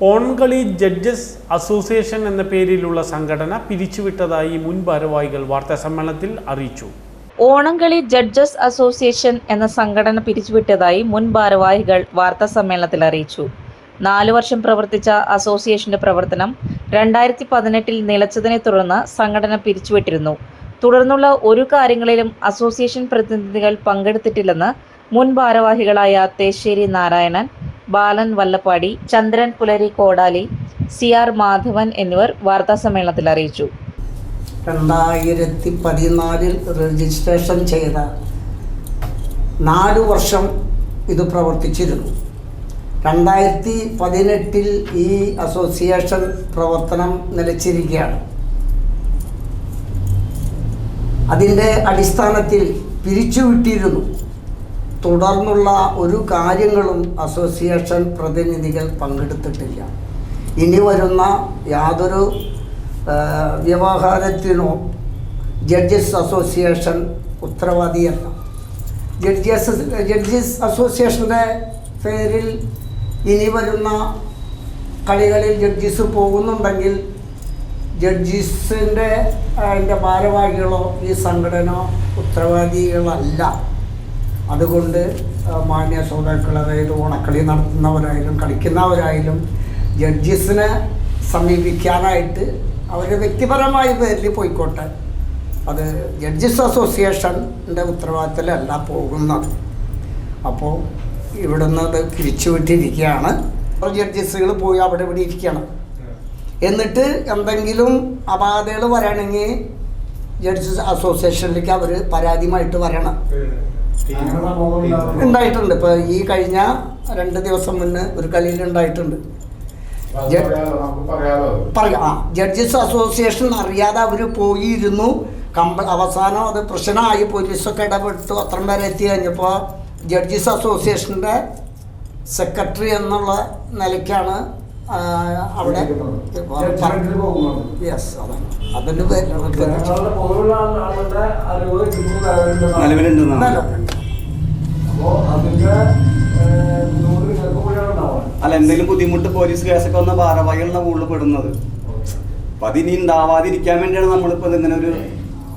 ഓൺകളി judges association എന്ന പേരിലുള്ള സംഘടന പിരിച്ചുവിട്ടതായി മുൻ ഭാരവാഹികൾ വാർത്താസമ്മേളനത്തിൽ അറിയിച്ചു. ഓണംകളി ജഡ്ജസ് അസോസിയേഷൻ എന്ന സംഘടന പിരിച്ചുവിട്ടതായി മുൻ ഭാരവാഹികൾ വാർത്താസമ്മേളനത്തിൽ അറിയിച്ചു. 4 വർഷം പ്രവർത്തിച്ച അസോസിയേഷന്റെ പ്രവർത്തനം 2018 നിലച്ചതിനെ തുടർന്ന് സംഘടന പിരിച്ചുവിട്ടിരുന്നു. തുടർന്നുള്ള ഒരു കാര്യങ്ങളിലും അസോസിയേഷൻ പ്രതിനിധികൾ പങ്കെടുത്തിട്ടില്ലെന്ന് മുൻ ഭാരവാഹികളായ തേശ്ശേരി നാരായണൻ, ബാലൻ വല്ലപ്പാടി, ചന്ദ്രൻ പുലരി കോടാലി, CR മാധവൻ എന്നിവർ വാർത്താസമ്മേളനത്തിൽ അറിയിച്ചു. 2014 രജിസ്ട്രേഷൻ ചെയ്ത 4 വർഷം ഇത് പ്രവർത്തിച്ചിരുന്നു. 2018 ഈ അസോസിയേഷൻ പ്രവർത്തനം നിലച്ചിരിക്കുകയാണ്. അതിൻ്റെ അടിസ്ഥാനത്തിൽ പിരിച്ചുവിട്ടിരുന്നു. തുടർന്നുള്ള ഒരു കാര്യങ്ങളും അസോസിയേഷൻ പ്രതിനിധികൾ പങ്കെടുത്തിട്ടില്ല. ഇനി വരുന്ന യാതൊരു വ്യവഹാരത്തിനോ ജഡ്ജസ് അസോസിയേഷൻ ഉത്തരവാദിയല്ല. ജഡ്ജസ് അസോസിയേഷൻ്റെ പേരിൽ ഇനി വരുന്ന കളികളിൽ ജഡ്ജസ് പോകുന്നുണ്ടെങ്കിൽ ജഡ്ജസിൻ്റെ അതിൻ്റെ ഭാരവാഹികളോ ഈ സംഘടന ഉത്തരവാദികളല്ല. അതുകൊണ്ട് മാന്യ ശ്രോതാക്കൾ, അതായത് ഓണക്കളി നടത്തുന്നവരായാലും കളിക്കുന്നവരായാലും ജഡ്ജസിനെ സമീപിക്കാനായിട്ട് അവർ വ്യക്തിപരമായ പേരിൽ പോയിക്കോട്ടെ. അത് ജഡ്ജസ് അസോസിയേഷൻ്റെ ഉത്തരവാദിത്തത്തിലല്ല പോകുന്നത്. അപ്പോൾ ഇവിടുന്ന് അത് പിരിച്ചുവിട്ടിരിക്കുകയാണ്. ജഡ്ജസുകൾ പോയി അവിടെ ഇവിടെ ഇരിക്കണം. എന്നിട്ട് എന്തെങ്കിലും അപാകതകൾ വരണമെങ്കിൽ ജഡ്ജസ് അസോസിയേഷനിലേക്ക് അവർ പരാതിയുമായിട്ട് വരണം. ഉണ്ടായിട്ടുണ്ട്. ഇപ്പോൾ ഈ കഴിഞ്ഞ 2 ദിവസം മുന്നേ ഒരു കളിയിൽ ഉണ്ടായിട്ടുണ്ട്. ജഡ്ജസ് അസോസിയേഷൻ അറിയാതെ അവർ പോയിരുന്നു. അവസാനം അത് പ്രശ്നമായി. പോലീസൊക്കെ ഇടപെട്ടു. അത്രയും വരെ എത്തി കഴിഞ്ഞപ്പോൾ ജഡ്ജസ് അസോസിയേഷൻ്റെ സെക്രട്ടറി എന്നുള്ള നിലയ്ക്കാണ് അവിടെ യെസ് അതാണ് അതിൻ്റെ അല്ല, എന്തെങ്കിലും ബുദ്ധിമുട്ട് പോലീസ് കേസൊക്കെ വന്ന ഭാരവാഹികളാണ് കൂടുതൽ പെടുന്നത്. അപ്പം അതിനി ഉണ്ടാവാതിരിക്കാൻ വേണ്ടിയാണ് നമ്മളിപ്പോൾ ഇങ്ങനെ ഒരു